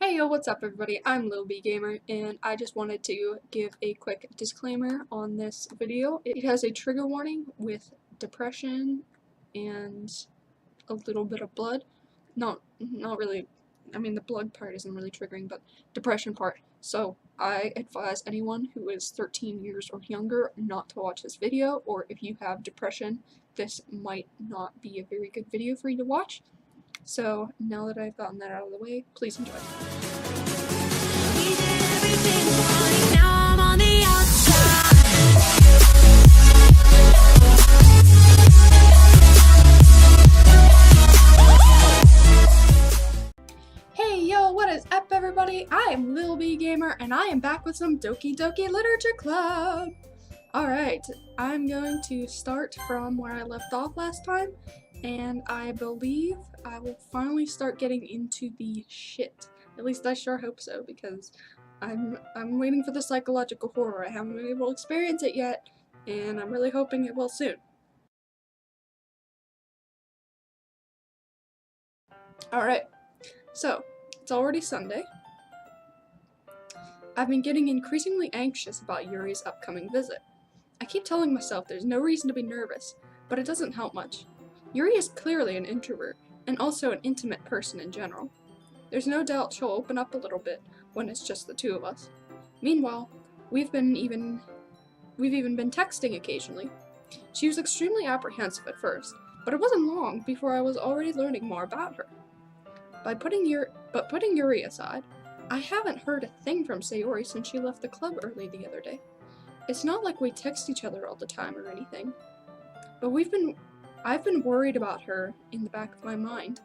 Hey yo, what's up everybody? I'm Lil B Gamer, and I just wanted to give a quick disclaimer on this video. It has a trigger warning with depression and a little bit of blood. Not really, I mean the blood part isn't really triggering, but depression part. So I advise anyone who is 13 years or younger not to watch this video, or if you have depression, this might not be a very good video for you to watch. So now that I've gotten that out of the way, please enjoy. Hey yo, what is up everybody? I am Lil B Gamer and I am back with some Doki Doki Literature Club! Alright, I'm going to start from where I left off last time, and I believe I will finally start getting into the shit. At least I sure hope so, because I'm waiting for the psychological horror. I haven't been able to experience it yet, and I'm really hoping it will soon. Alright, so, it's already Sunday. I've been getting increasingly anxious about Yuri's upcoming visit. I keep telling myself there's no reason to be nervous, but it doesn't help much. Yuri is clearly an introvert, and also an intimate person in general. There's no doubt she'll open up a little bit when it's just the two of us. Meanwhile, we've even been texting occasionally. She was extremely apprehensive at first, but it wasn't long before I was already learning more about her. Putting Yuri aside, I haven't heard a thing from Sayori since she left the club early the other day. It's not like we text each other all the time or anything, but I've been worried about her in the back of my mind.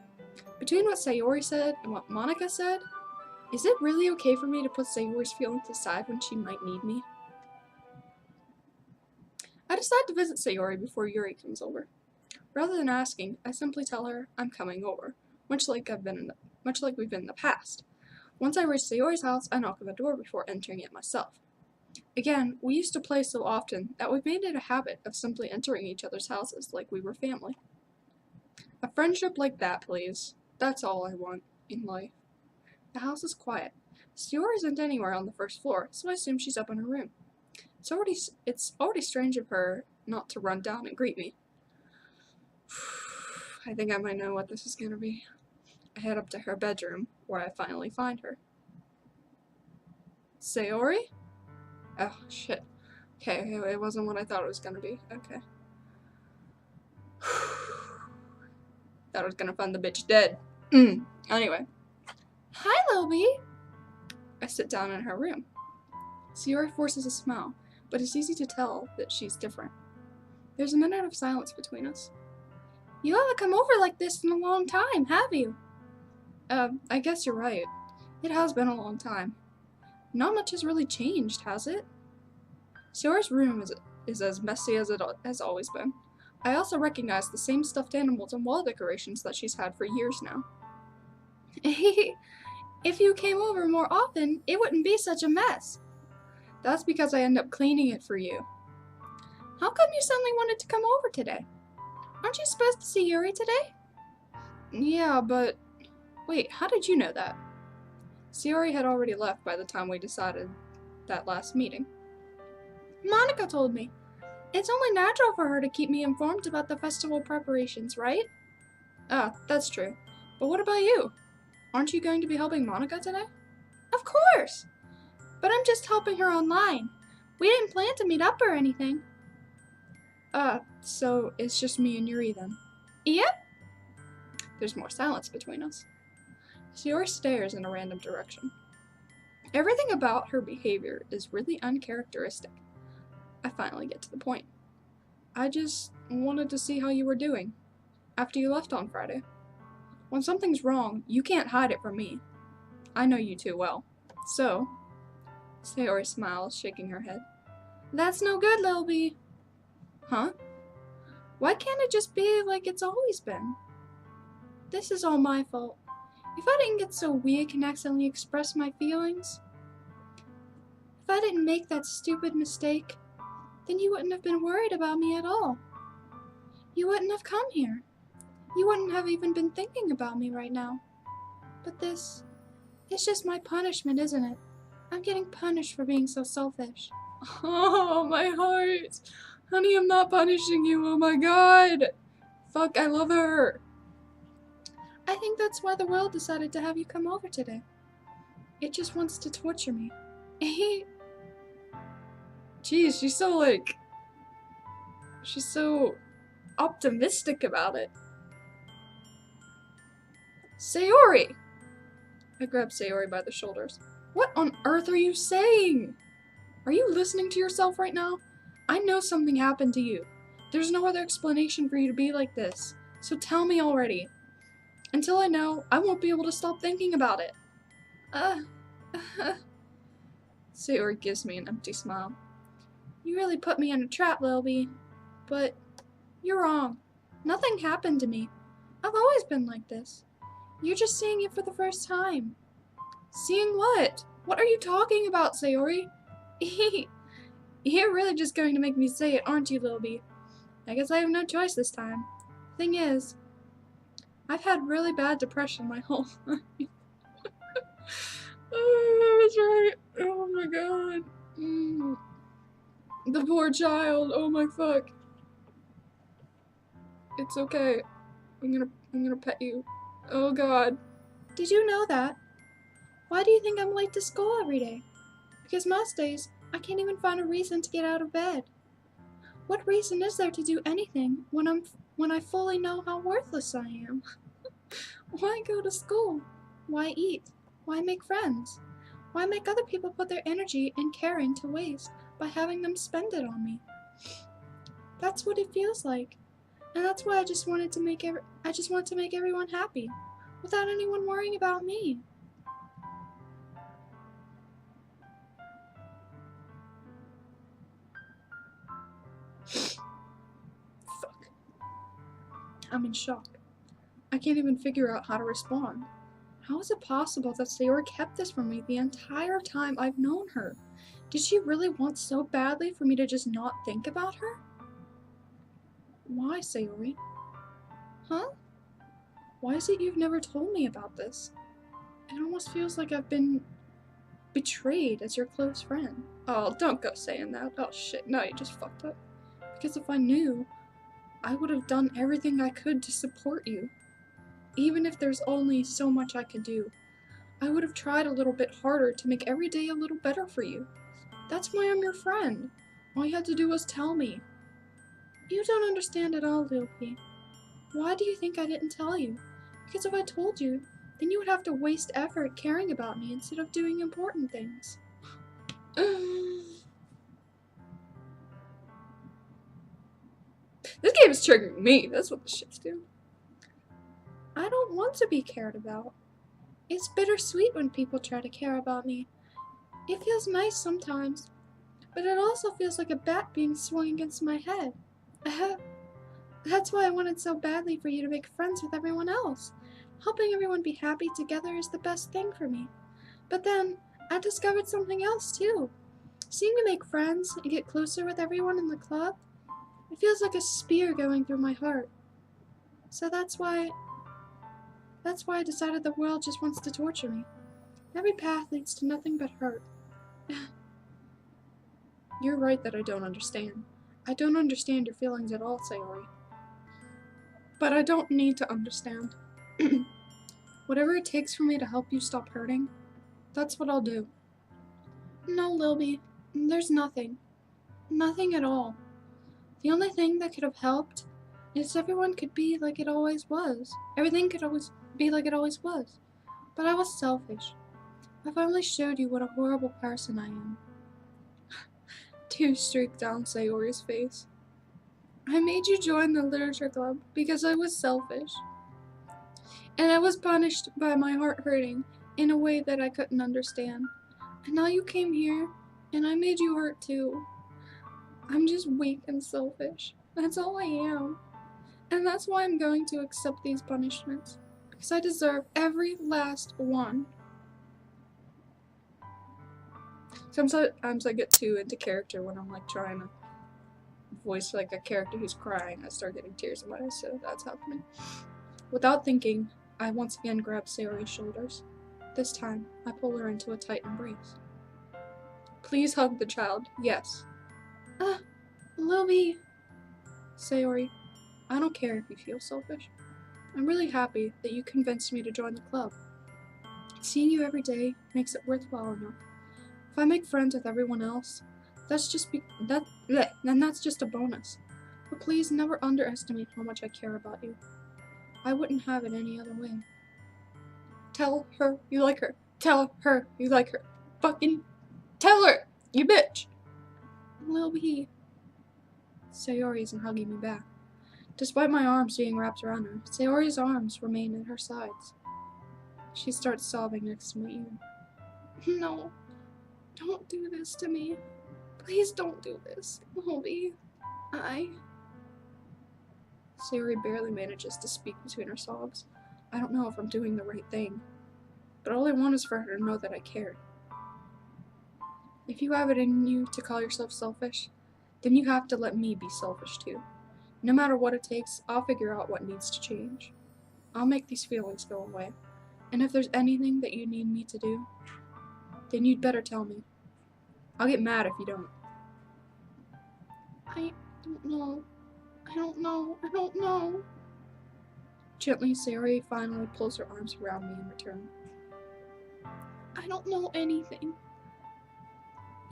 Between what Sayori said and what Monica said, is it really okay for me to put Sayori's feelings aside when she might need me? I decide to visit Sayori before Yuri comes over. Rather than asking, I simply tell her I'm coming over, much like we've been in the past. Once I reach Sayori's house, I knock on the door before entering it myself. Again, we used to play so often that we've made it a habit of simply entering each other's houses like we were family. A friendship like that, please. That's all I want in life. The house is quiet. Sayori isn't anywhere on the first floor, so I assume she's up in her room. It's already strange of her not to run down and greet me. I think I might know what this is gonna be. I head up to her bedroom, where I finally find her. Sayori? Oh, shit. Okay, it wasn't what I thought it was gonna be. Okay. Thought I was gonna find the bitch dead. Anyway. Hi, Lobi! I sit down in her room. Sayori forces a smile, but it's easy to tell that she's different. There's a minute of silence between us. You haven't come over like this in a long time, have you? I guess you're right. It has been a long time. Not much has really changed, has it? Sayori's room is as messy as it has always been. I also recognize the same stuffed animals and wall decorations that she's had for years now. If you came over more often, it wouldn't be such a mess. That's because I end up cleaning it for you. How come you suddenly wanted to come over today? Aren't you supposed to see Yuri today? Yeah, but... Wait, how did you know that? Sayori had already left by the time we decided that last meeting. Monica told me. It's only natural for her to keep me informed about the festival preparations, right? Ah, that's true. But what about you? Aren't you going to be helping Monica today? Of course! But I'm just helping her online. We didn't plan to meet up or anything. So it's just me and Yuri then? Yep. There's more silence between us. Sayori stares in a random direction. Everything about her behavior is really uncharacteristic. I finally get to the point. I just wanted to see how you were doing after you left on Friday. When something's wrong, you can't hide it from me. I know you too well. So, Sayori smiles, shaking her head. That's no good, Lil B. Huh? Why can't it just be like it's always been? This is all my fault. If I didn't get so weak and accidentally express my feelings, if I didn't make that stupid mistake, then you wouldn't have been worried about me at all. You wouldn't have come here. You wouldn't have even been thinking about me right now. But this It's just my punishment, isn't it? I'm getting punished for being so selfish. Oh, my heart. Honey, I'm not punishing you. Oh my god. Fuck, I love her. I think that's why the world decided to have you come over today. It just wants to torture me. Jeez, she's so optimistic about it. Sayori! I grabbed Sayori by the shoulders. What on earth are you saying? Are you listening to yourself right now? I know something happened to you. There's no other explanation for you to be like this. So tell me already. Until I know, I won't be able to stop thinking about it. Sayori gives me an empty smile. You really put me in a trap, Lilby. But you're wrong. Nothing happened to me. I've always been like this. You're just seeing it for the first time. Seeing what? What are you talking about, Sayori? You're really just going to make me say it, aren't you, Lilby? I guess I have no choice this time. Thing is, I've had really bad depression my whole life. Oh, that's right. Oh my god. The poor child. Oh my fuck. It's okay. I'm gonna pet you. Oh god. Did you know that? Why do you think I'm late to school every day? Because most days, I can't even find a reason to get out of bed. What reason is there to do anything when I fully know how worthless I am? Why go to school? Why eat? Why make friends? Why make other people put their energy and caring to waste by having them spend it on me? That's what it feels like. And that's why I just wanted to make everyone happy, without anyone worrying about me. Fuck. I'm in shock. I can't even figure out how to respond. How is it possible that Sayori kept this from me the entire time I've known her? Did she really want so badly for me to just not think about her? Why, Sayori? Huh? Why is it you've never told me about this? It almost feels like I've been betrayed as your close friend. Oh, don't go saying that. Oh shit, no, you just fucked up. Because if I knew, I would have done everything I could to support you. Even if there's only so much I could do. I would have tried a little bit harder to make every day a little better for you. That's why I'm your friend. All you had to do was tell me. You don't understand at all, Lilby. Why do you think I didn't tell you? Because if I told you, then you would have to waste effort caring about me instead of doing important things. This game is triggering me. That's what the shit's doing. I don't want to be cared about. It's bittersweet when people try to care about me. It feels nice sometimes, but it also feels like a bat being swung against my head. That's why I wanted so badly for you to make friends with everyone else. Helping everyone be happy together is the best thing for me. But then, I discovered something else too. Seeing me make friends and get closer with everyone in the club, it feels like a spear going through my heart. So that's why I decided the world just wants to torture me. Every path leads to nothing but hurt. You're right that I don't understand. I don't understand your feelings at all, Sayori. But I don't need to understand. Whatever it takes for me to help you stop hurting, that's what I'll do. No, Lilby, there's nothing. Nothing at all. The only thing that could have helped is everyone could be like it always was. Everything could always be like it always was. But I was selfish. I finally showed you what a horrible person I am. Tears streaked down Sayori's face. I made you join the literature club because I was selfish. And I was punished by my heart hurting in a way that I couldn't understand. And now you came here, and I made you hurt too. I'm just weak and selfish. That's all I am. And that's why I'm going to accept these punishments. Because I deserve every last one. Sometimes I get too into character when I'm like trying to voice like a character who's crying. I start getting tears in my eyes, so that's happening. Without thinking, I once again grabbed Sayori's shoulders. This time, I pull her into a tight embrace. Please hug the child, yes. Lily. Sayori, I don't care if you feel selfish. I'm really happy that you convinced me to join the club. Seeing you every day makes it worthwhile enough. If I make friends with everyone else, then that's just a bonus. But please never underestimate how much I care about you. I wouldn't have it any other way. Tell her you like her. Tell her you like her. Fucking tell her, you bitch. Lily. Sayori isn't hugging me back. Despite my arms being wrapped around her, Sayori's arms remain at her sides. She starts sobbing next to my ear. No, don't do this to me. Please don't do this, Lily. Sayori barely manages to speak between her sobs. I don't know if I'm doing the right thing, but all I want is for her to know that I care. If you have it in you to call yourself selfish, then you have to let me be selfish too. No matter what it takes, I'll figure out what needs to change. I'll make these feelings go away. And if there's anything that you need me to do, then you'd better tell me. I'll get mad if you don't. I don't know. I don't know. Gently, Sayori finally pulls her arms around me in return. I don't know anything.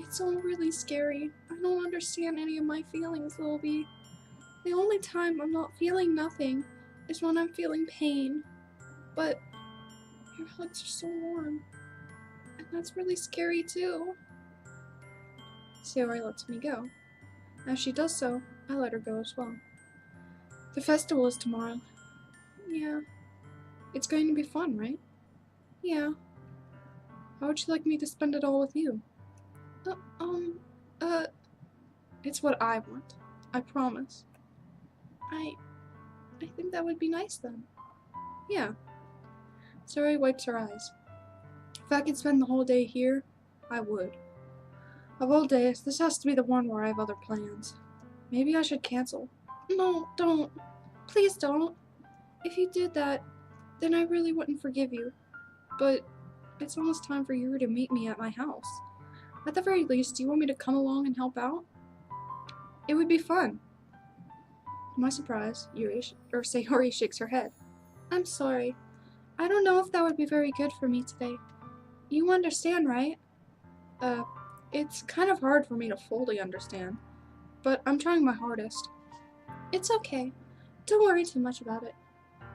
It's all really scary. I don't understand any of my feelings, Lily. The only time I'm not feeling nothing is when I'm feeling pain. But your hugs are so warm. And that's really scary too. Sayori lets me go. As she does so, I let her go as well. The festival is tomorrow. Yeah. It's going to be fun, right? Yeah. How would you like me to spend it all with you? It's what I want. I promise. I think that would be nice then. Yeah. Sayori wipes her eyes. If I could spend the whole day here, I would. Of all days, this has to be the one where I have other plans. Maybe I should cancel. No, don't. Please don't. If you did that, then I really wouldn't forgive you. But it's almost time for you to meet me at my house. At the very least, do you want me to come along and help out? It would be fun. To my surprise, Sayori shakes her head. I'm sorry. I don't know if that would be very good for me today. You understand, right? It's kind of hard for me to fully understand, but I'm trying my hardest. It's okay. Don't worry too much about it.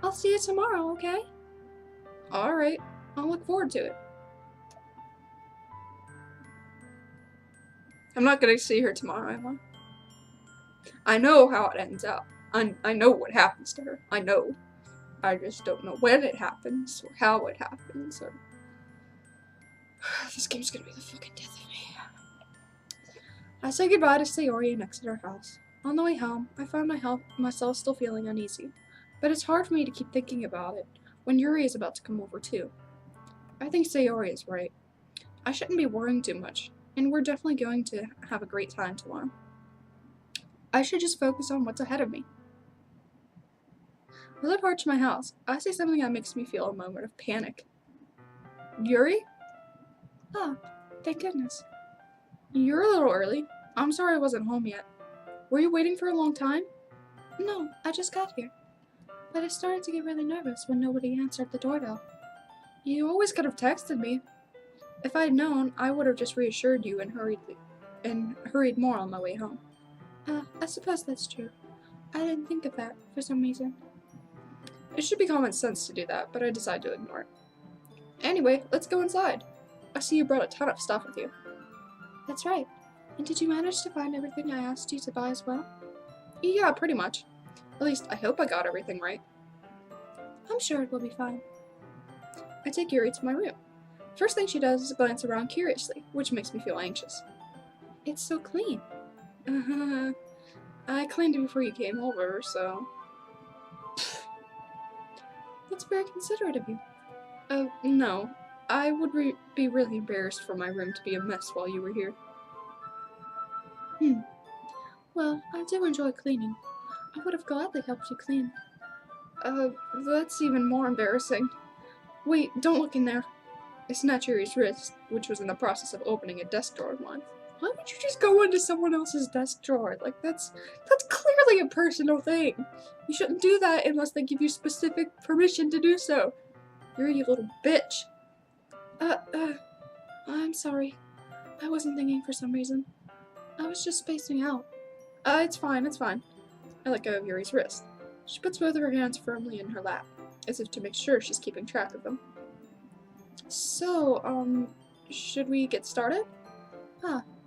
I'll see you tomorrow, okay? Alright, I'll look forward to it. I'm not gonna see her tomorrow, am I? I know how it ends up. I know what happens to her. I know. I just don't know when it happens, or how it happens, or... This game's gonna be the fucking death of me. I say goodbye to Sayori and exit our house. On the way home, I found myself still feeling uneasy, but it's hard for me to keep thinking about it when Yuri is about to come over too. I think Sayori is right. I shouldn't be worrying too much, and we're definitely going to have a great time tomorrow. I should just focus on what's ahead of me. As I approach my house, I see something that makes me feel a moment of panic. Yuri? Ah, thank goodness. You're a little early. I'm sorry I wasn't home yet. Were you waiting for a long time? No, I just got here. But I started to get really nervous when nobody answered the doorbell. You always could have texted me. If I had known, I would have just reassured you and hurried more on my way home. I suppose that's true. I didn't think of that for some reason. It should be common sense to do that, but I decided to ignore it. Anyway, let's go inside. I see you brought a ton of stuff with you. That's right. And did you manage to find everything I asked you to buy as well? Yeah, pretty much. At least, I hope I got everything right. I'm sure it will be fine. I take Yuri to my room. First thing she does is glance around curiously, which makes me feel anxious. It's so clean. I cleaned it before you came over, so... That's very considerate of you. No. I would be really embarrassed for my room to be a mess while you were here. Well, I do enjoy cleaning. I would have gladly helped you clean. That's even more embarrassing. Wait, don't look in there. I snatched Yuri's wrist, which was in the process of opening a desk drawer of mine. Why would you just go into someone else's desk drawer? Like, that's clearly a personal thing. You shouldn't do that unless they give you specific permission to do so. Yuri, you little bitch. I'm sorry. I wasn't thinking for some reason. I was just spacing out. It's fine, it's fine. I let go of Yuri's wrist. She puts both of her hands firmly in her lap, as if to make sure she's keeping track of them. So, should we get started?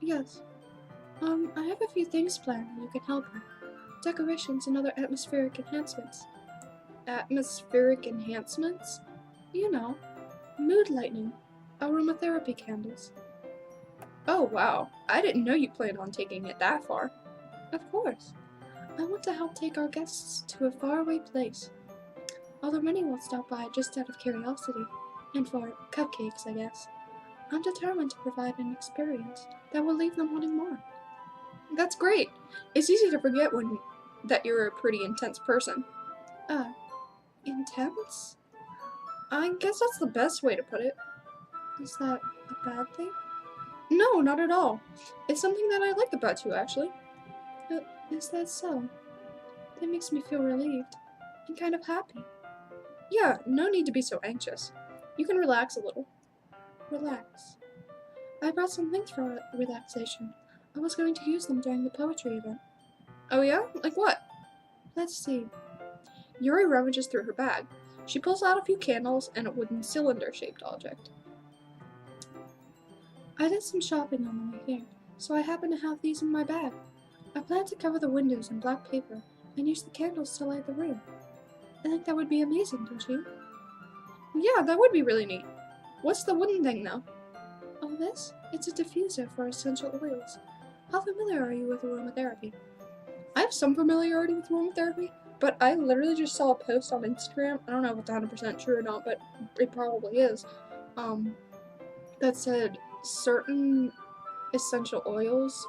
Yes. I have a few things planned that you can help with. Decorations and other atmospheric enhancements. Atmospheric enhancements? You know, mood lighting, aromatherapy candles. Oh wow, I didn't know you planned on taking it that far. Of course. I want to help take our guests to a faraway place. Although many will stop by just out of curiosity, and for cupcakes, I guess. I'm determined to provide an experience that will leave them wanting more. That's great. It's easy to forget that you're a pretty intense person. Intense? I guess that's the best way to put it. Is that a bad thing? No, not at all. It's something that I like about you, actually. Is that so? That makes me feel relieved and kind of happy. Yeah, no need to be so anxious. You can relax a little. Relax. I brought some things for relaxation. I was going to use them during the poetry event. Oh yeah? Like what? Let's see. Yuri rummages through her bag. She pulls out a few candles and a wooden cylinder-shaped object. I did some shopping on the way here, so I happen to have these in my bag. I plan to cover the windows in black paper and use the candles to light the room. I think that would be amazing, don't you? Yeah, that would be really neat. What's the wooden thing, though? Oh, this? It's a diffuser for essential oils. How familiar are you with aromatherapy? I have some familiarity with aromatherapy, but I literally just saw a post on Instagram, I don't know if it's 100% true or not, but it probably is, that said certain essential oils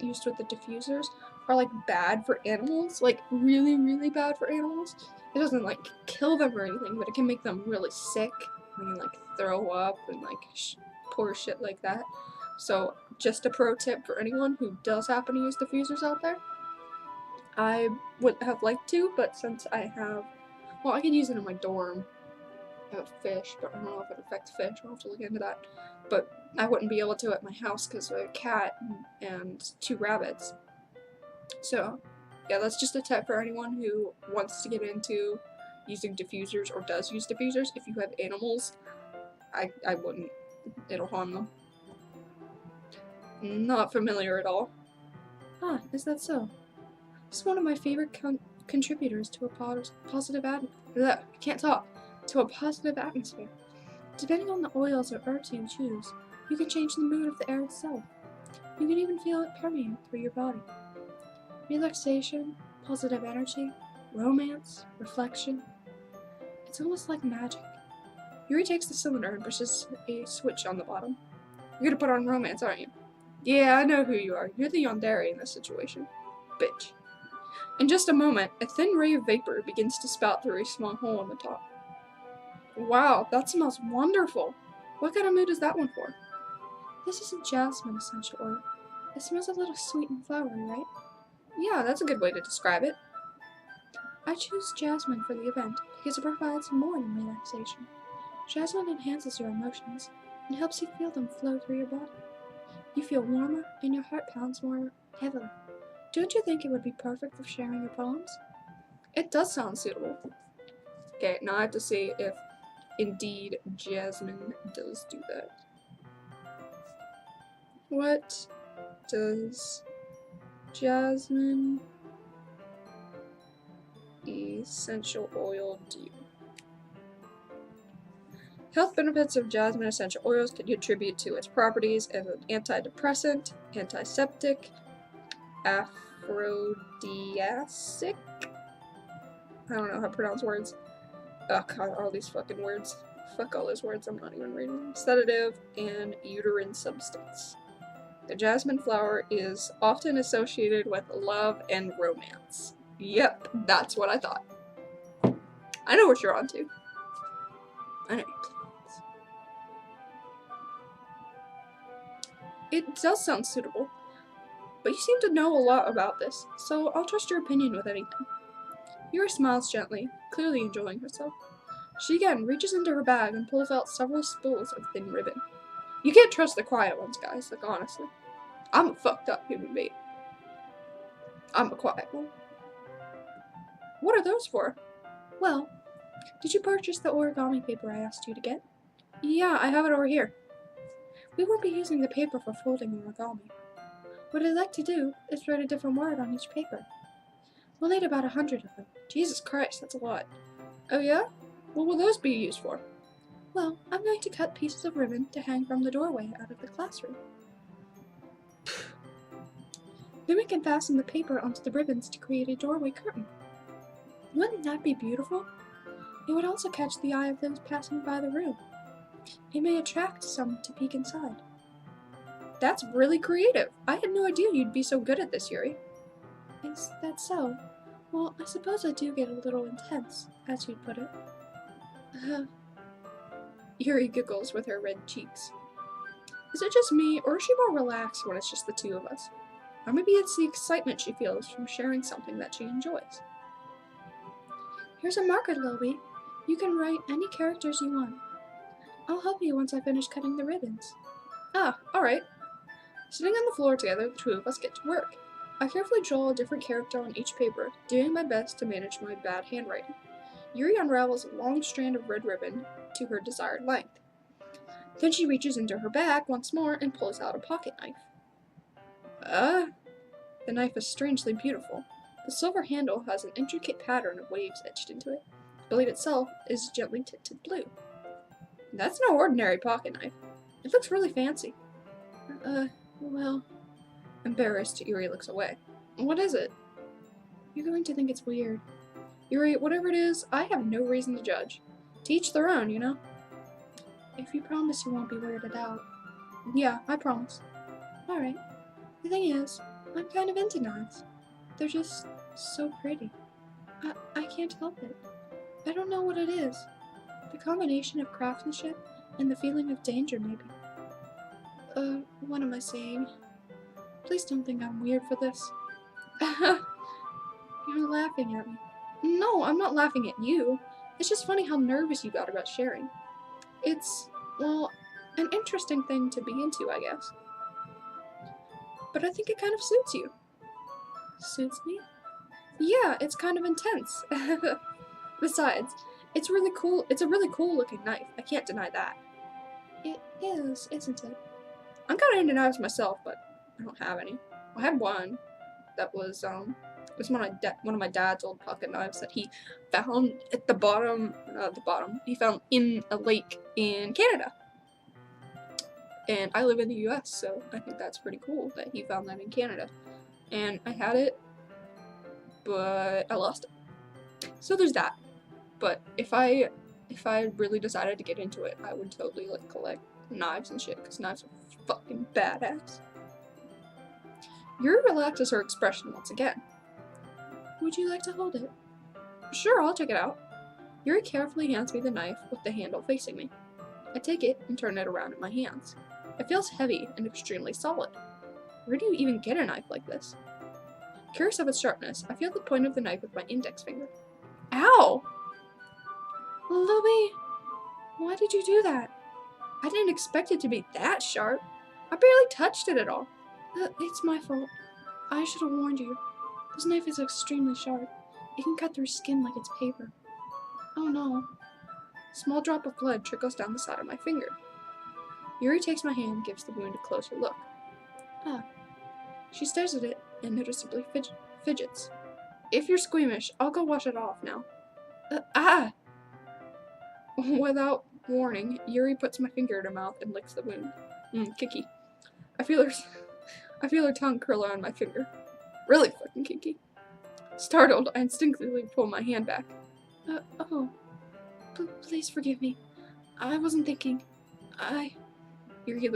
used with the diffusers are like bad for animals, like really, really bad for animals. It doesn't like kill them or anything, but it can make them really sick. They can like throw up and like poor shit like that. So just a pro tip for anyone who does happen to use diffusers out there. I would have liked to, but since I have, well, I can use it in my dorm. I have fish, but I don't know if it affects fish. I'll have to look into that. But I wouldn't be able to at my house because of a cat and 2 rabbits. So, yeah, that's just a tip for anyone who wants to get into using diffusers or does use diffusers. If you have animals, I wouldn't. It'll harm them. Not familiar at all. Is that so? It's one of my favorite contributors to a positive I can't talk. To a positive atmosphere. Depending on the oils or herbs you choose, you can change the mood of the air itself. You can even feel it permeate through your body. Relaxation, positive energy, romance, reflection. It's almost like magic. Yuri takes the cylinder and pushes a switch on the bottom. You're gonna put on romance, aren't you? Yeah, I know who you are. You're the yandere in this situation. Bitch. In just a moment, a thin ray of vapor begins to spout through a small hole on the top. Wow, that smells wonderful. What kind of mood is that one for? This is a jasmine essential oil. It smells a little sweet and flowery, right? Yeah, that's a good way to describe it. I choose jasmine for the event because it provides more than relaxation. Jasmine enhances your emotions and helps you feel them flow through your body. You feel warmer and your heart pounds more heavily. Don't you think it would be perfect for sharing your poems? It does sound suitable. Okay, now I have to see if indeed jasmine does do that. What does jasmine essential oil do? Health benefits of jasmine essential oils can contribute to its properties as an antidepressant, antiseptic, aphrodisiac. I don't know how to pronounce words. Oh god, all these fucking words. Fuck all those words, I'm not even reading them. Sedative and uterine substance. The jasmine flower is often associated with love and romance. Yep, that's what I thought. I know what you're onto. I know your plans. It does sound suitable. But you seem to know a lot about this, so I'll trust your opinion with anything. Yuri smiles gently, clearly enjoying herself. She again reaches into her bag and pulls out several spools of thin ribbon. You can't trust the quiet ones, guys, like honestly. I'm a fucked up human being. I'm a quiet one. What are those for? Well, did you purchase the origami paper I asked you to get? Yeah, I have it over here. We won't be using the paper for folding origami. What I'd like to do is write a different word on each paper. We'll need about 100 of them. Jesus Christ, that's a lot. Oh yeah? What will those be used for? Well, I'm going to cut pieces of ribbon to hang from the doorway out of the classroom. Then we can fasten the paper onto the ribbons to create a doorway curtain. Wouldn't that be beautiful? It would also catch the eye of those passing by the room. It may attract some to peek inside. That's really creative. I had no idea you'd be so good at this, Yuri. Is that so? Well, I suppose I do get a little intense, as you'd put it. Yuri giggles with her red cheeks. Is it just me, or is she more relaxed when it's just the two of us? Or maybe it's the excitement she feels from sharing something that she enjoys. Here's a marker, Lobi. You can write any characters you want. I'll help you once I finish cutting the ribbons. Ah, alright. Sitting on the floor together, the two of us get to work. I carefully draw a different character on each paper, doing my best to manage my bad handwriting. Yuri unravels a long strand of red ribbon to her desired length. Then she reaches into her bag once more and pulls out a pocket knife. The knife is strangely beautiful. The silver handle has an intricate pattern of waves etched into it. The blade itself is gently tinted blue. That's no ordinary pocket knife. It looks really fancy. Well... Embarrassed, Yuri looks away. What is it? You're going to think it's weird. Yuri, whatever it is, I have no reason to judge. To each their own, you know? If you promise you won't be weirded out. Yeah, I promise. Alright. The thing is, I'm kind of into knives. They're just so pretty. I can't help it. I don't know what it is. The combination of craftsmanship and the feeling of danger, maybe. What am I saying? Please don't think I'm weird for this. You're laughing at me. No, I'm not laughing at you. It's just funny how nervous you got about sharing. It's, well, an interesting thing to be into, I guess. But I think it kind of suits you. Suits me? Yeah, it's kind of intense. Besides, it's really cool. It's a really cool looking knife. I can't deny that. It is, isn't it? I'm kind of into knives myself, but I don't have any. I had one that was one of my dad's old pocket knives that he found at the bottom. He found in a lake in Canada. And I live in the U.S., so I think that's pretty cool that he found that in Canada. And I had it, but I lost it. So there's that. But if I really decided to get into it, I would totally like collect knives and shit, because knives are fucking badass. Yuri relaxes her expression once again. Would you like to hold it? Sure, I'll check it out. Yuri carefully hands me the knife with the handle facing me. I take it and turn it around in my hands. It feels heavy and extremely solid. Where do you even get a knife like this? Curious of its sharpness, I feel the point of the knife with my index finger. Ow! Louie, why did you do that? I didn't expect it to be that sharp. I barely touched it at all. It's my fault. I should have warned you. This knife is extremely sharp. It can cut through skin like it's paper. Oh no. A small drop of blood trickles down the side of my finger. Yuri takes my hand and gives the wound a closer look. She stares at it and noticeably fidgets. If you're squeamish, I'll go wash it off now. Without warning, Yuri puts my finger in her mouth and licks the wound. Kinky. I feel her tongue curl around my finger. Really fucking kinky. Startled, I instinctively pull my hand back. Please forgive me. I wasn't thinking. Yuri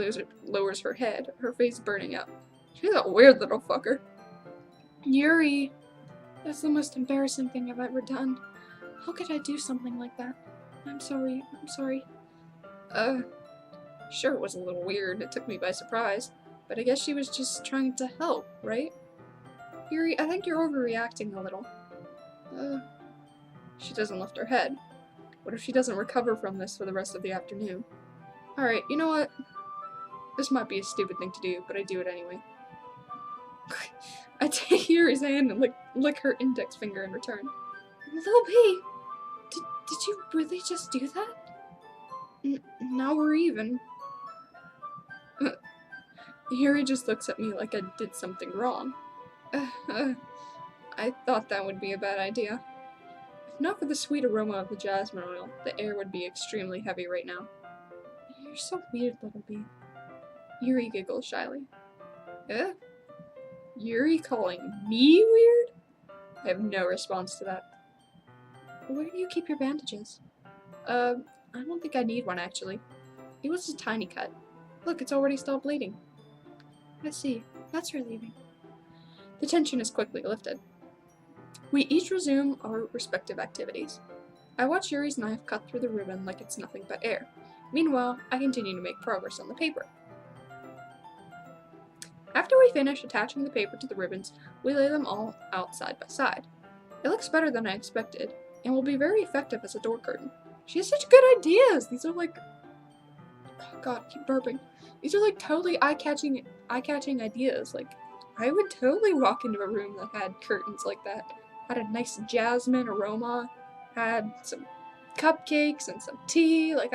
lowers her head, her face burning up. She's a weird little fucker. Yuri, that's the most embarrassing thing I've ever done. How could I do something like that? I'm sorry. Sure, it was a little weird. It took me by surprise. but I guess she was just trying to help, right? Yuri, I think you're overreacting a little. She doesn't lift her head. What if she doesn't recover from this for the rest of the afternoon? Alright, you know what? This might be a stupid thing to do, but I do it anyway. I take Yuri's hand and lick her index finger in return. Little P, did you really just do that? Now we're even. Yuri just looks at me like I did something wrong. I thought that would be a bad idea. If not for the sweet aroma of the jasmine oil, the air would be extremely heavy right now. You're so weird, Little Bee. Yuri giggles shyly. Yuri calling me weird? I have no response to that. Where do you keep your bandages? I don't think I need one, actually. It was a tiny cut. Look, it's already stopped bleeding. I see. That's relieving. The tension is quickly lifted. We each resume our respective activities. I watch Yuri's knife cut through the ribbon like it's nothing but air. Meanwhile, I continue to make progress on the paper. After we finish attaching the paper to the ribbons, we lay them all out side by side. It looks better than I expected, and will be very effective as a door curtain. She has such good ideas! These are like... Oh god, I keep burping. These are like totally eye-catching ideas. Like, I would totally walk into a room that had curtains like that. Had a nice jasmine aroma, had some cupcakes and some tea. Like,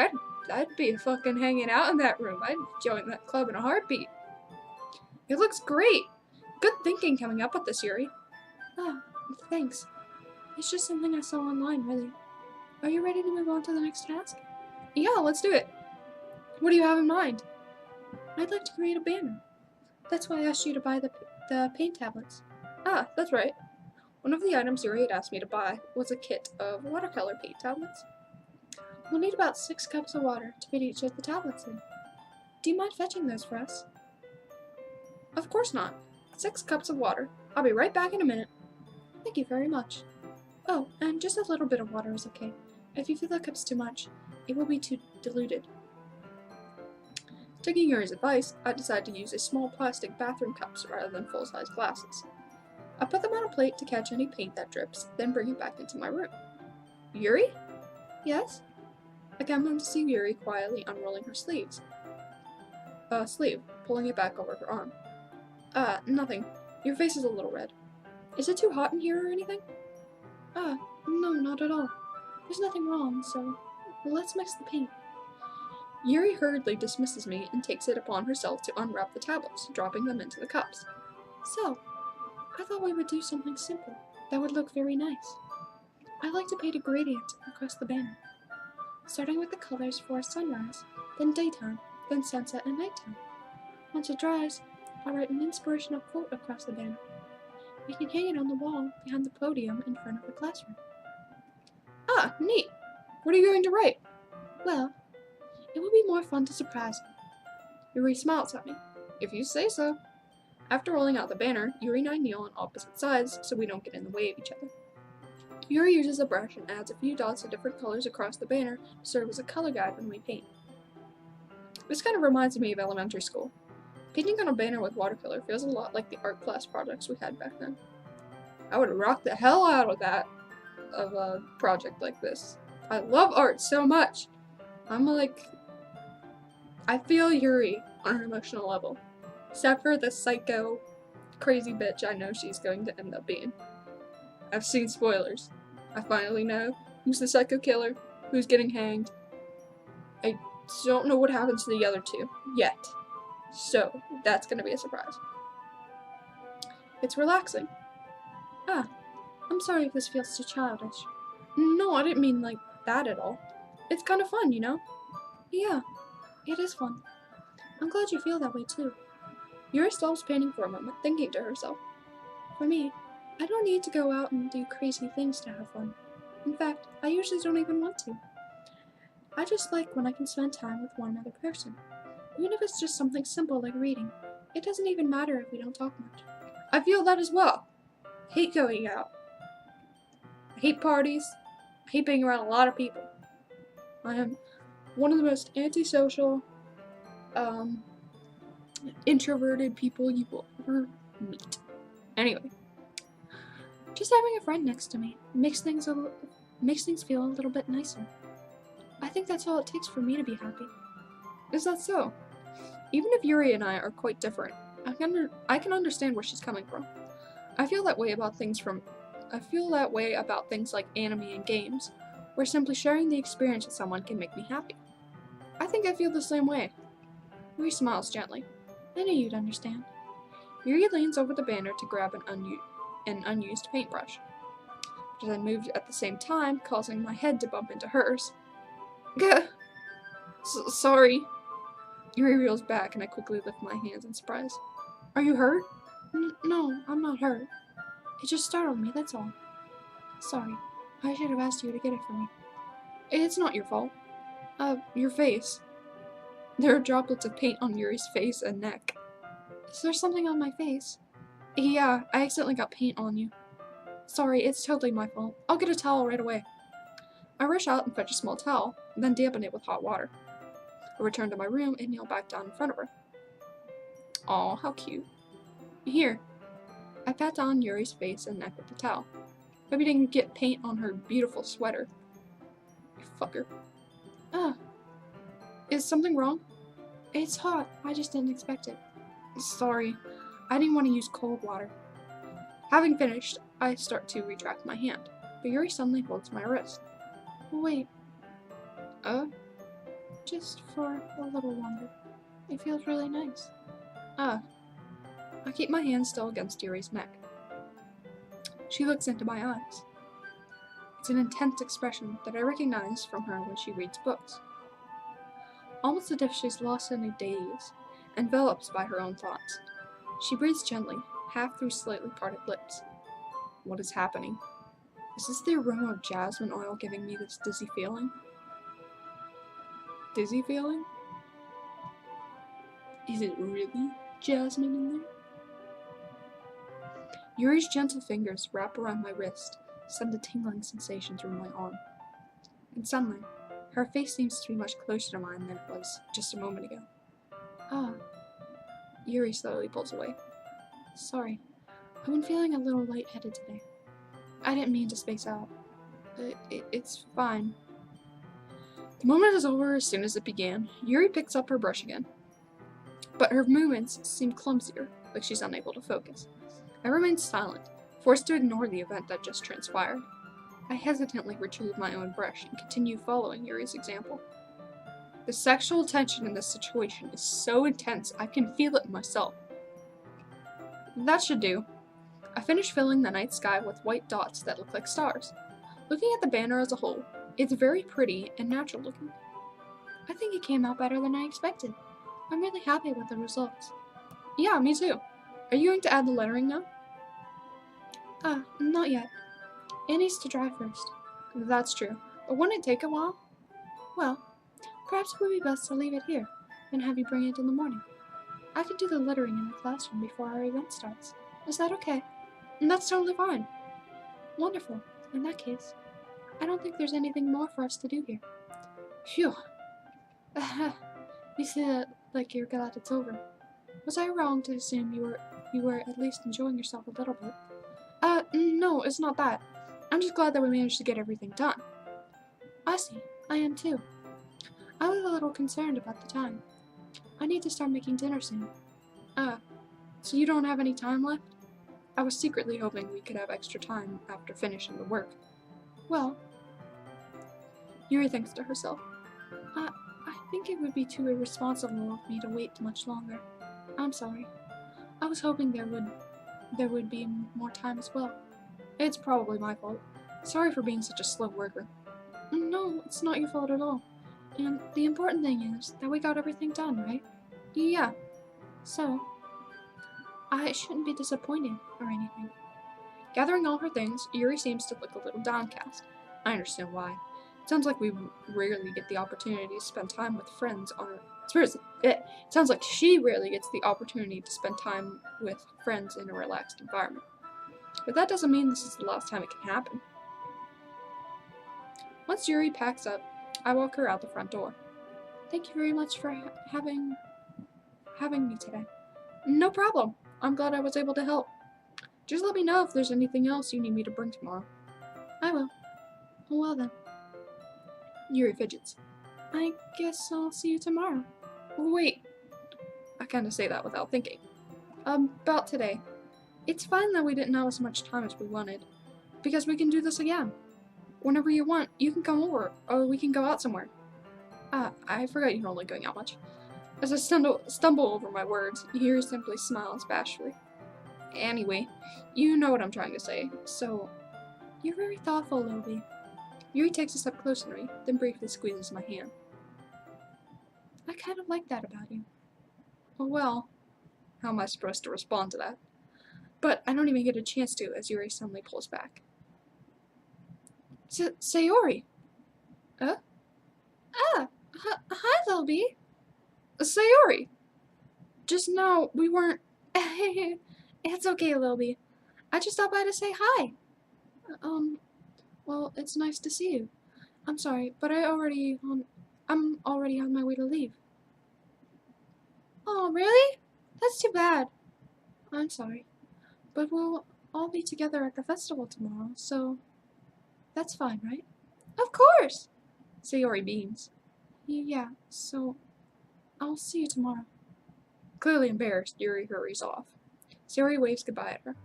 I'd be fucking hanging out in that room. I'd join that club in a heartbeat. It looks great! Good thinking coming up with this, Yuri. Ah, thanks. It's just something I saw online, really. Are you ready to move on to the next task? Yeah, let's do it. What do you have in mind? I'd like to create a banner. That's why I asked you to buy the paint tablets. Ah, that's right. One of the items Yuri had asked me to buy was a kit of watercolor paint tablets. We'll need about 6 cups of water to fit each of the tablets in. Do you mind fetching those for us? Of course not. 6 cups of water. I'll be right back in a minute. Thank you very much. Oh, and just a little bit of water is okay. If you feel the cup's too much, it will be too diluted. Taking Yuri's advice, I decided to use a small plastic bathroom cups rather than full-size glasses. I put them on a plate to catch any paint that drips, then bring it back into my room. Yuri? Yes? I come in to see Yuri quietly unrolling her sleeve, pulling it back over her arm. Nothing. Your face is a little red. Is it too hot in here or anything? No, not at all. There's nothing wrong, so let's mix the paint. Yuri hurriedly dismisses me and takes it upon herself to unwrap the tablets, dropping them into the cups. So, I thought we would do something simple that would look very nice. I like to paint a gradient across the banner, starting with the colors for sunrise, then daytime, then sunset and nighttime. Once it dries, I'll write an inspirational quote across the banner. We can hang it on the wall behind the podium in front of the classroom. Ah, neat! What are you going to write? Well, it will be more fun to surprise him. Yuri smiles at me. If you say so. After rolling out the banner, Yuri and I kneel on opposite sides so we don't get in the way of each other. Yuri uses a brush and adds a few dots of different colors across the banner to serve as a color guide when we paint. This kind of reminds me of elementary school. Painting on a banner with watercolor feels a lot like the art class projects we had back then. I would rock the hell out of a project like this. I love art so much. I feel Yuri on an emotional level. Except for the psycho, crazy bitch I know she's going to end up being. I've seen spoilers. I finally know who's the psycho killer, who's getting hanged. I don't know what happens to the other two, yet. So, that's gonna be a surprise. It's relaxing. Ah, I'm sorry if this feels too childish. No, I didn't mean like that at all. It's kind of fun, you know? Yeah, it is fun. I'm glad you feel that way too. Yuri stops painting for a moment, thinking to herself. For me, I don't need to go out and do crazy things to have fun. In fact, I usually don't even want to. I just like when I can spend time with one other person. Even if it's just something simple like reading. It doesn't even matter if we don't talk much. I feel that as well. I hate going out. I hate parties. I hate being around a lot of people. I am one of the most antisocial, introverted people you will ever meet. Anyway, just having a friend next to me makes things feel a little bit nicer. I think that's all it takes for me to be happy. Is that so? Even if Yuri and I are quite different, I can understand where she's coming from. I feel that way about things like anime and games, where simply sharing the experience with someone can make me happy. I think I feel the same way. Yuri smiles gently. I knew you'd understand. Yuri leans over the banner to grab an unused paintbrush, which I moved at the same time, causing my head to bump into hers. Gah! Sorry. Yuri reels back, and I quickly lift my hands in surprise. Are you hurt? No, I'm not hurt. It just startled me, that's all. Sorry. I should have asked you to get it for me. It's not your fault. Your face. There are droplets of paint on Yuri's face and neck. Is there something on my face? Yeah, I accidentally got paint on you. Sorry, it's totally my fault. I'll get a towel right away. I rush out and fetch a small towel, then dampen it with hot water. I return to my room and kneel back down in front of her. Aw, how cute. Here. I pat down Yuri's face and neck with the towel. Hope you didn't get paint on her beautiful sweater. You fucker. Is something wrong? It's hot. I just didn't expect it. Sorry. I didn't want to use cold water. Having finished, I start to retract my hand, but Yuri suddenly holds my wrist. Wait. Just for a little longer. It feels really nice. I keep my hand still against Yuri's neck. She looks into my eyes. It's an intense expression that I recognize from her when she reads books. Almost as if she's lost in a daze, enveloped by her own thoughts. She breathes gently, half through slightly parted lips. What is happening? Is this the aroma of jasmine oil giving me this dizzy feeling? Dizzy feeling? Is it really jasmine in there? Yuri's gentle fingers wrap around my wrist, send a tingling sensation through my arm. And suddenly, her face seems to be much closer to mine than it was just a moment ago. Yuri slowly pulls away. Sorry, I've been feeling a little lightheaded today. I didn't mean to space out. It's fine. The moment is over as soon as it began. Yuri picks up her brush again. But her movements seem clumsier, like she's unable to focus. I remain silent, forced to ignore the event that just transpired. I hesitantly retrieve my own brush and continue following Yuri's example. The sexual tension in this situation is so intense I can feel it myself. That should do. I finish filling the night sky with white dots that look like stars. Looking at the banner as a whole, it's very pretty and natural looking. I think it came out better than I expected. I'm really happy with the results. Yeah, me too. Are you going to add the lettering now? Not yet. It needs to dry first. That's true. But wouldn't it take a while? Well, perhaps it would be best to leave it here and have you bring it in the morning. I can do the lettering in the classroom before our event starts. Is that okay? That's totally fine. Wonderful. In that case, I don't think there's anything more for us to do here. Phew. You say like you're glad it's over. Was I wrong to assume you were at least enjoying yourself a little bit? No, it's not that. I'm just glad that we managed to get everything done. I see. I am too. I was a little concerned about the time. I need to start making dinner soon. So you don't have any time left? I was secretly hoping we could have extra time after finishing the work. Well, Yuri thinks to herself. I think it would be too irresponsible of me to wait much longer. I'm sorry. I was hoping there would be more time as well. It's probably my fault. Sorry for being such a slow worker. No, it's not your fault at all. And the important thing is that we got everything done, right? Yeah. So, I shouldn't be disappointed or anything. Gathering all her things, Yuri seems to look a little downcast. I understand why. It sounds like we rarely get the opportunity to spend time with friends on our... It sounds like she rarely gets the opportunity to spend time with friends in a relaxed environment. But that doesn't mean this is the last time it can happen. Once Yuri packs up, I walk her out the front door. Thank you very much for having me today. No problem. I'm glad I was able to help. Just let me know if there's anything else you need me to bring tomorrow. I will. Well then. Yuri fidgets. I guess I'll see you tomorrow. Wait. I kinda say that without thinking. About today. It's fine that we didn't have as much time as we wanted, because we can do this again. Whenever you want, you can come over, or we can go out somewhere. I forgot you're only going out much. As I stumble over my words, Yuri simply smiles bashfully. Anyway, you know what I'm trying to say, so... You're very thoughtful, Lobi. Yuri takes a step closer to me, then briefly squeezes my hand. I kind of like that about you. Oh well, how am I supposed to respond to that? But I don't even get a chance to, as Yuri suddenly pulls back. Sayori! Huh? Hi, Lobi. Sayori! Just now, we weren't... It's okay, Lobi. I just stopped by to say hi. Well, it's nice to see you. I'm sorry, but I'm already on my way to leave. Oh, really? That's too bad. I'm sorry. But we'll all be together at the festival tomorrow, so... That's fine, right? Of course! Sayori beams. Yeah, so... I'll see you tomorrow. Clearly embarrassed, Yuri hurries off. Sayori waves goodbye at her.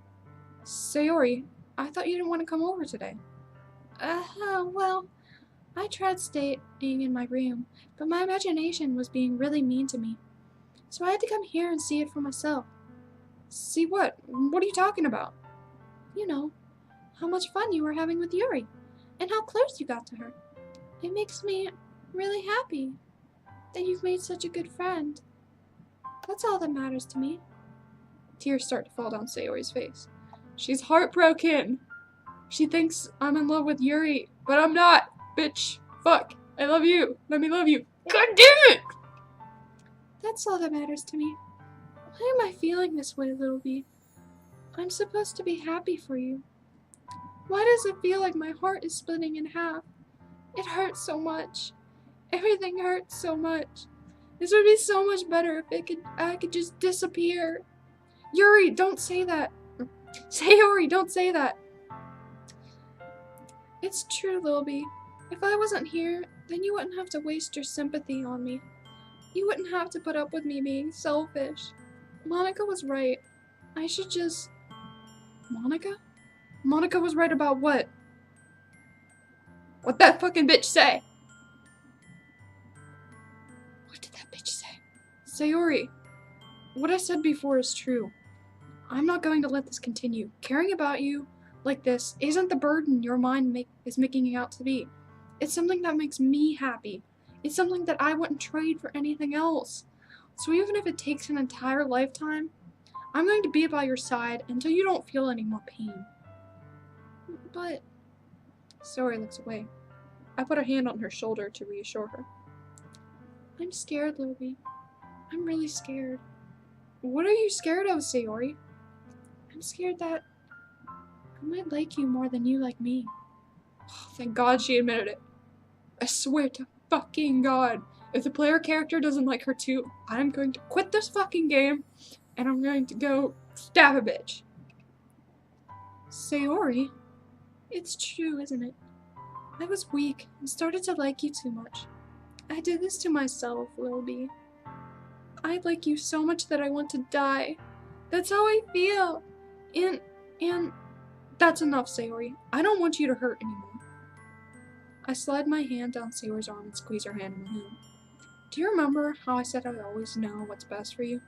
Sayori, I thought you didn't want to come over today. Well, I tried staying in my room, but my imagination was being really mean to me. So I had to come here and see it for myself. See what? What are you talking about? You know, how much fun you were having with Yuri, and how close you got to her. It makes me really happy that you've made such a good friend. That's all that matters to me. Tears start to fall down Sayori's face. She's heartbroken. She thinks I'm in love with Yuri, but I'm not. Bitch. Fuck. I love you. Let me love you. God damn it! That's all that matters to me. Why am I feeling this way, Little B? I'm supposed to be happy for you. Why does it feel like my heart is splitting in half? It hurts so much. Everything hurts so much. This would be so much better if I could just disappear. Yuri, don't say that. Sayori, don't say that. It's true, Lilby. If I wasn't here, then you wouldn't have to waste your sympathy on me. You wouldn't have to put up with me being selfish. Monica was right. I should just... Monica? Monica was right about what? What'd that fucking bitch say? What did that bitch say? Sayori, what I said before is true. I'm not going to let this continue. Caring about you like this isn't the burden your mind is making it out to be. It's something that makes me happy. It's something that I wouldn't trade for anything else. So even if it takes an entire lifetime, I'm going to be by your side until you don't feel any more pain. But... Sayori looks away. I put a hand on her shoulder to reassure her. I'm scared, Lobi. I'm really scared. What are you scared of, Sayori? I'm scared that I might like you more than you like me. Oh, thank God she admitted it. I swear to fucking God, if the player character doesn't like her too, I'm going to quit this fucking game and I'm going to go stab a bitch. Sayori, it's true, isn't it? I was weak and started to like you too much. I did this to myself, Lilby. I like you so much that I want to die. That's how I feel. And that's enough, Sayori. I don't want you to hurt anymore. I slide my hand down Sayori's arm and squeeze her hand in my own. Do you remember how I said I always know what's best for you?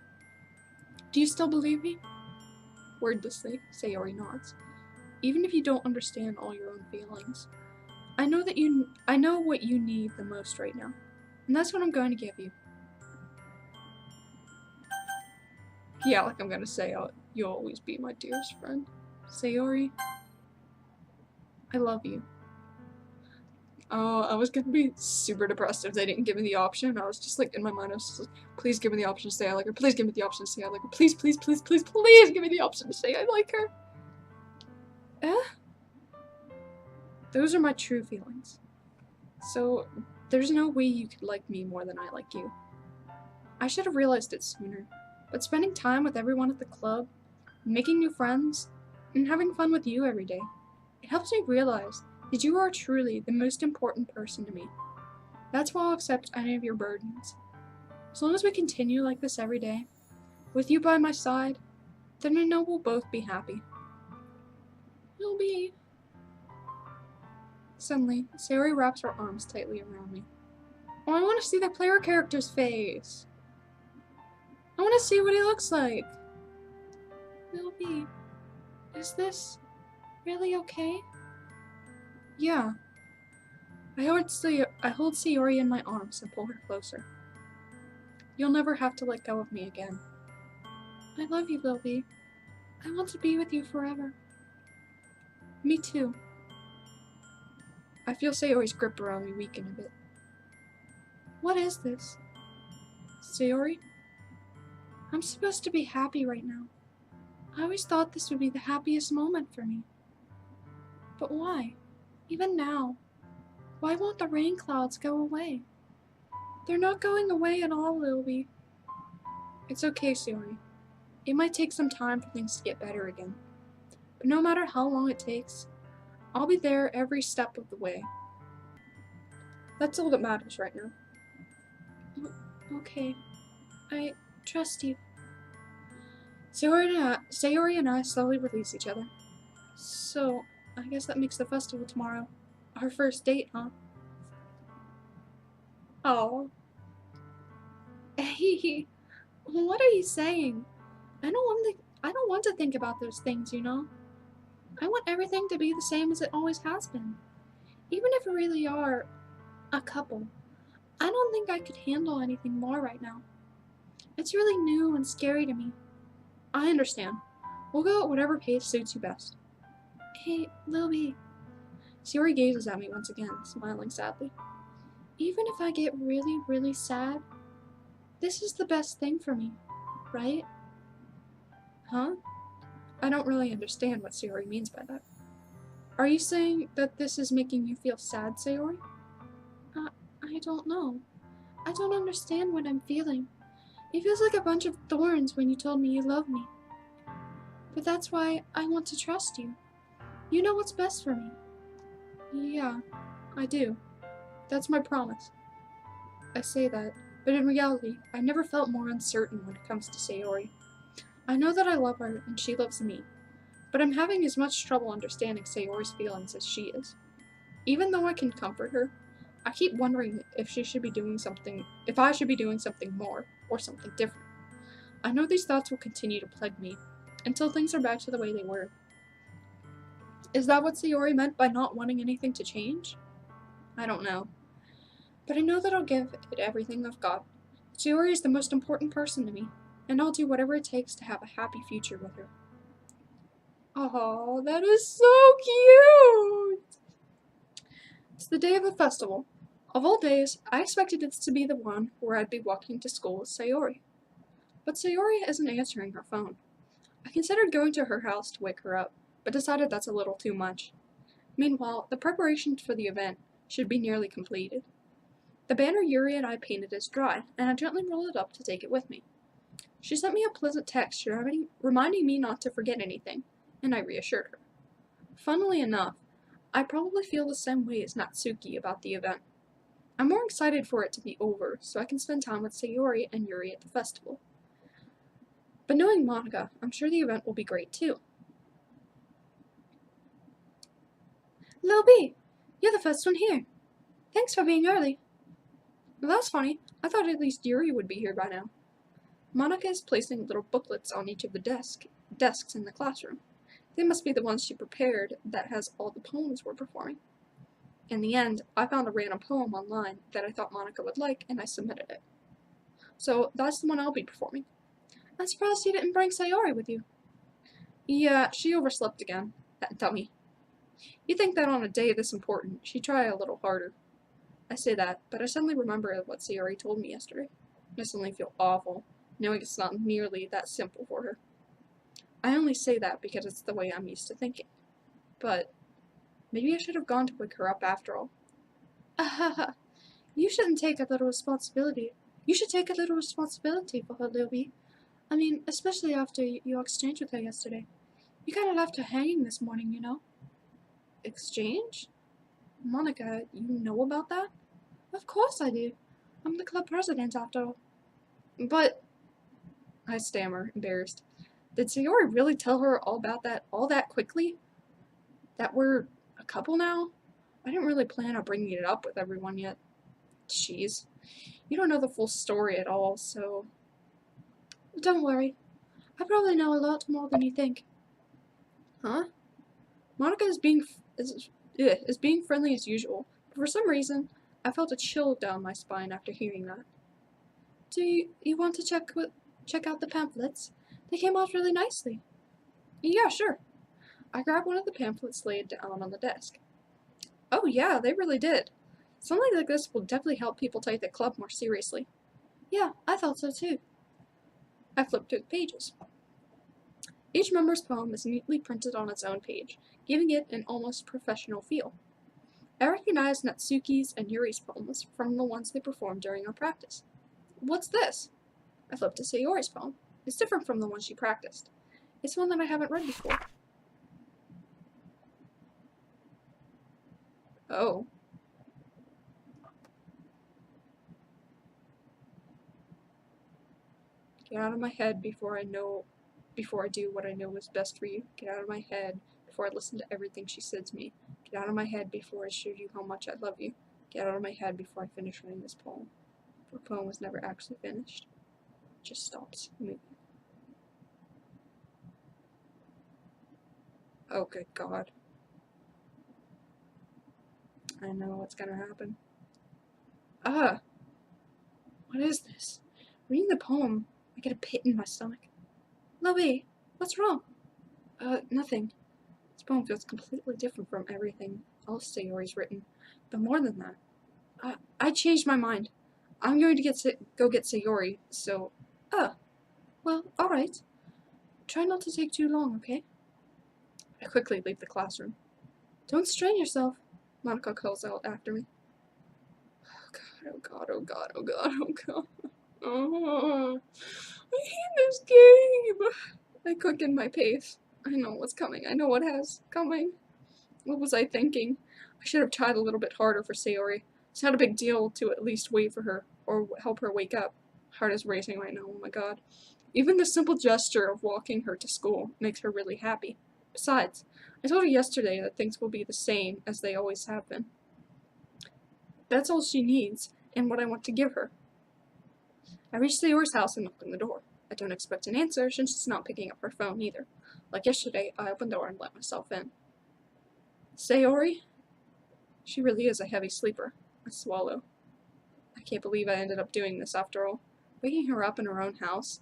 Do you still believe me? Wordlessly, Sayori nods. Even if you don't understand all your own feelings, I know what you need the most right now, and that's what I'm going to give you. Yeah, like I'm gonna say, you'll always be my dearest friend. Sayori, I love you. Oh, I was gonna be super depressed if they didn't give me the option. I was just like, in my mind, I was just like, please give me the option to say I like her. Please give me the option to say I like her. Please, please, please, please, please give me the option to say I like her. Those are my true feelings. So, there's no way you could like me more than I like you. I should have realized it sooner. but spending time with everyone at the club, making new friends, and having fun with you every day. It helps me realize that you are truly the most important person to me. That's why I'll accept any of your burdens. As long as we continue like this every day, with you by my side, then I know we'll both be happy. We'll be. Suddenly, Sayori wraps her arms tightly around me. Oh, I want to see the player character's face. I want to see what he looks like. Will be. Is this really okay? Yeah. I hold Sayori in my arms and pull her closer. You'll never have to let go of me again. I love you, Lilby. I want to be with you forever. Me too. I feel Sayori's grip around me weaken a bit. What is this? Sayori? I'm supposed to be happy right now. I always thought this would be the happiest moment for me. But why? Even now. Why won't the rain clouds go away? They're not going away at all, Lilby. It's okay, Sayori. It might take some time for things to get better again. But no matter how long it takes, I'll be there every step of the way. That's all that matters right now. Okay. I trust you. Sayori and I slowly release each other. So, I guess that makes the festival tomorrow our first date, huh? Oh. Hey, what are you saying? I don't want to think about those things, you know? I want everything to be the same as it always has been. Even if we really are a couple, I don't think I could handle anything more right now. It's really new and scary to me. I understand. We'll go at whatever pace suits you best. Hey, Lil B. Sayori gazes at me once again, smiling sadly. Even if I get really, really sad, this is the best thing for me, right? Huh? I don't really understand what Sayori means by that. Are you saying that this is making you feel sad, Sayori? I don't know. I don't understand what I'm feeling. It feels like a bunch of thorns when you told me you love me. But that's why I want to trust you. You know what's best for me. Yeah, I do. That's my promise. I say that, but in reality, I never felt more uncertain when it comes to Sayori. I know that I love her and she loves me, but I'm having as much trouble understanding Sayori's feelings as she is. Even though I can comfort her, I keep wondering if I should be doing something more or something different. I know these thoughts will continue to plague me until things are back to the way they were. Is that what Sayori meant by not wanting anything to change? I don't know. But I know that I'll give it everything I've got. Sayori is the most important person to me, and I'll do whatever it takes to have a happy future with her. Oh, that is so cute! It's the day of the festival. Of all days, I expected it to be the one where I'd be walking to school with Sayori. But Sayori isn't answering her phone. I considered going to her house to wake her up, but decided that's a little too much. Meanwhile, the preparations for the event should be nearly completed. The banner Yuri and I painted is dry, and I gently rolled it up to take it with me. She sent me a pleasant text reminding me not to forget anything, and I reassured her. Funnily enough, I probably feel the same way as Natsuki about the event. I'm more excited for it to be over, so I can spend time with Sayori and Yuri at the festival. But knowing Monica, I'm sure the event will be great too. Lil B, you're the first one here. Thanks for being early. Well, that's funny. I thought at least Yuri would be here by now. Monica is placing little booklets on each of the desks in the classroom. They must be the ones she prepared that has all the poems we're performing. In the end, I found a random poem online that I thought Monica would like, and I submitted it. So that's the one I'll be performing. I'm surprised you didn't bring Sayori with you. Yeah, she overslept again. That dummy. You'd think that on a day this important, she'd try a little harder. I say that, but I suddenly remember what Sayori told me yesterday. I suddenly feel awful, knowing it's not nearly that simple for her. I only say that because it's the way I'm used to thinking. But maybe I should have gone to wake her up after all. Ahaha. You shouldn't take a little responsibility. You should take a little responsibility for her, Lilby. I mean, especially after your exchange with her yesterday. You kinda left her hanging this morning, you know? Exchange? Monica, you know about that? Of course I do. I'm the club president after all. But, I stammer, embarrassed. Did Sayori really tell her all about that all that quickly? That we're a couple now? I didn't really plan on bringing it up with everyone yet. Jeez. You don't know the full story at all, so... Don't worry. I probably know a lot more than you think. Huh? Monica is being friendly as usual, but for some reason, I felt a chill down my spine after hearing that. Do you want to check out the pamphlets? They came out really nicely. Yeah, sure. I grabbed one of the pamphlets laid down on the desk. Oh yeah, they really did. Something like this will definitely help people take the club more seriously. Yeah, I thought so too. I flipped through the pages. Each member's poem is neatly printed on its own page, giving it an almost professional feel. I recognized Natsuki's and Yuri's poems from the ones they performed during our practice. What's this? I flipped to Sayori's poem. It's different from the one she practiced. It's one that I haven't read before. Oh. Get out of my head before I do what I know is best for you. Get out of my head before I listen to everything she said to me. Get out of my head before I show you how much I love you. Get out of my head before I finish writing this poem. The poem was never actually finished. It just stops moving. Oh, good God. I know what's gonna happen. What is this? Reading the poem, I get a pit in my stomach. Louie, what's wrong? Nothing. This poem feels completely different from everything else Sayori's written. But more than that, I changed my mind. I'm going to go get Sayori, so... well, alright. Try not to take too long, okay? I quickly leave the classroom. Don't strain yourself, Monica calls out after me. Oh god, oh god, oh god, oh god, oh god. Oh, I hate this game. I quicken my pace. I know what's coming. I know what has coming. What was I thinking? I should have tried a little bit harder for Sayori. It's not a big deal to at least wait for her, or help her wake up. Heart is racing right now, oh my god. Even the simple gesture of walking her to school makes her really happy. Besides, I told her yesterday that things will be the same as they always have been. That's all she needs, and what I want to give her. I reach Sayori's house and knock on the door. I don't expect an answer since she's not picking up her phone either. Like yesterday, I open the door and let myself in. Sayori? She really is a heavy sleeper. I swallow. I can't believe I ended up doing this after all. Waking her up in her own house.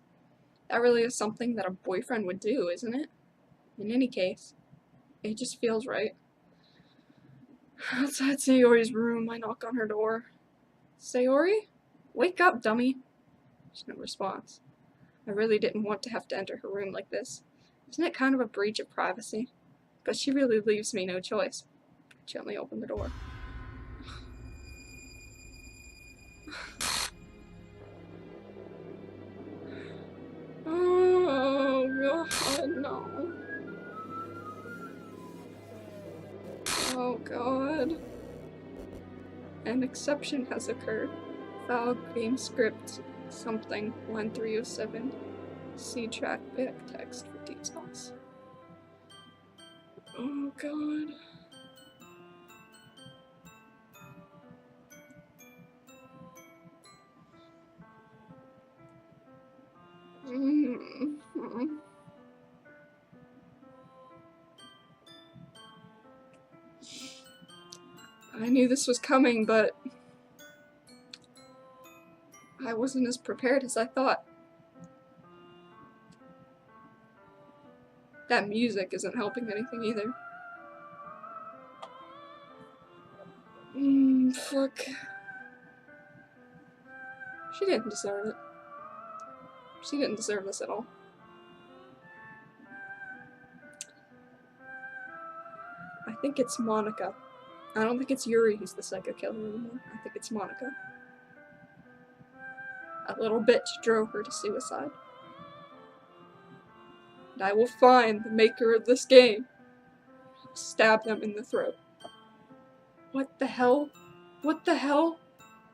That really is something that a boyfriend would do, isn't it? In any case, it just feels right. Outside Sayori's room, I knock on her door. Sayori? Wake up, dummy. There's no response. I really didn't want to have to enter her room like this. Isn't it kind of a breach of privacy? But she really leaves me no choice. I gently open the door. Oh god, no. Oh god. An exception has occurred. Foul game script something 1307. See track back text for details. Oh god. I knew this was coming, but I wasn't as prepared as I thought. That music isn't helping anything either. Fuck. She didn't deserve it. She didn't deserve this at all. I think it's Monica. I don't think it's Yuri who's the psycho killer anymore. I think it's Monica. A little bitch drove her to suicide. and I will find the maker of this game. Stab them in the throat. What the hell? What the hell?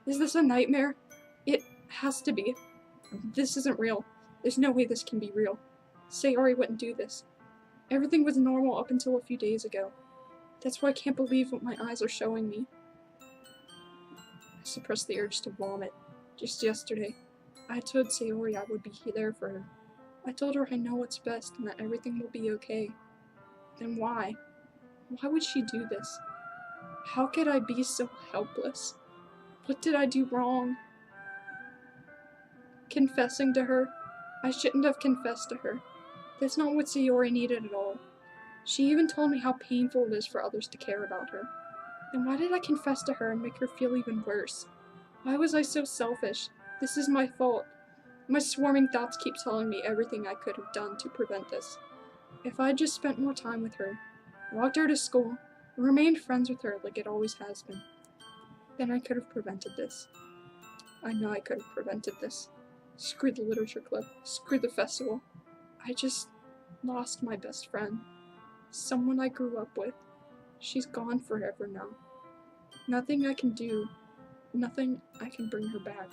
Is this a nightmare? It has to be. This isn't real. There's no way this can be real. Sayori wouldn't do this. Everything was normal up until a few days ago. That's why I can't believe what my eyes are showing me. I suppressed the urge to vomit. Just yesterday, I told Sayori I would be there for her. I told her I know what's best and that everything will be okay. Then why? Why would she do this? How could I be so helpless? What did I do wrong? Confessing to her? I shouldn't have confessed to her. That's not what Sayori needed at all. She even told me how painful it is for others to care about her. Then why did I confess to her and make her feel even worse? Why was I so selfish? This is my fault. My swarming thoughts keep telling me everything I could have done to prevent this. If I had just spent more time with her, walked her to school, and remained friends with her like it always has been, then I could have prevented this. I know I could have prevented this. Screw the literature club. Screw the festival. I just lost my best friend. Someone I grew up with. She's gone forever now. Nothing I can do. Nothing I can bring her back.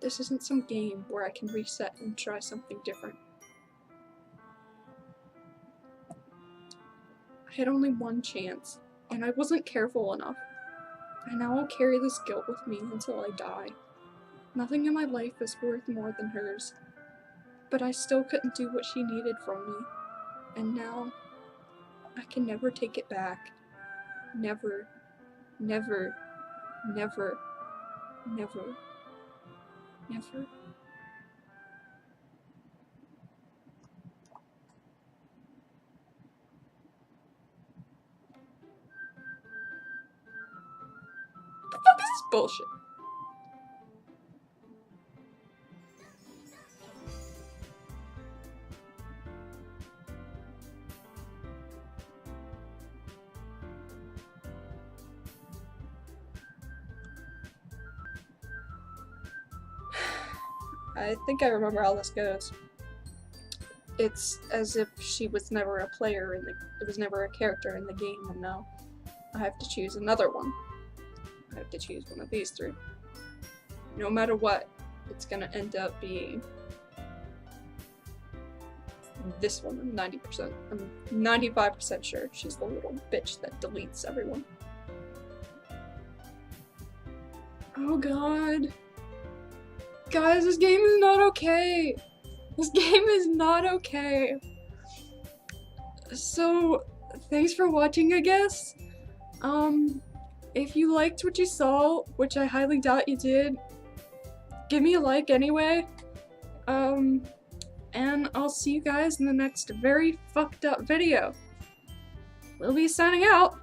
This isn't some game where I can reset and try something different. I had only one chance, and I wasn't careful enough. And now I'll carry this guilt with me until I die. Nothing in my life is worth more than hers. But I still couldn't do what she needed from me. And now, I can never take it back. Never, never, never, never, never. The fuck is this bullshit? I think I remember how this goes. It's as if she was never a player it was never a character in the game, and now I have to choose another one. I have to choose one of these three. No matter what, it's gonna end up being this one. I'm 90%. I'm 95% sure she's the little bitch that deletes everyone. Oh god. Guys, this game is not okay. This game is not okay. So, thanks for watching, I guess. If you liked what you saw, which I highly doubt you did, give me a like anyway. And I'll see you guys in the next very fucked up video. We'll be signing out.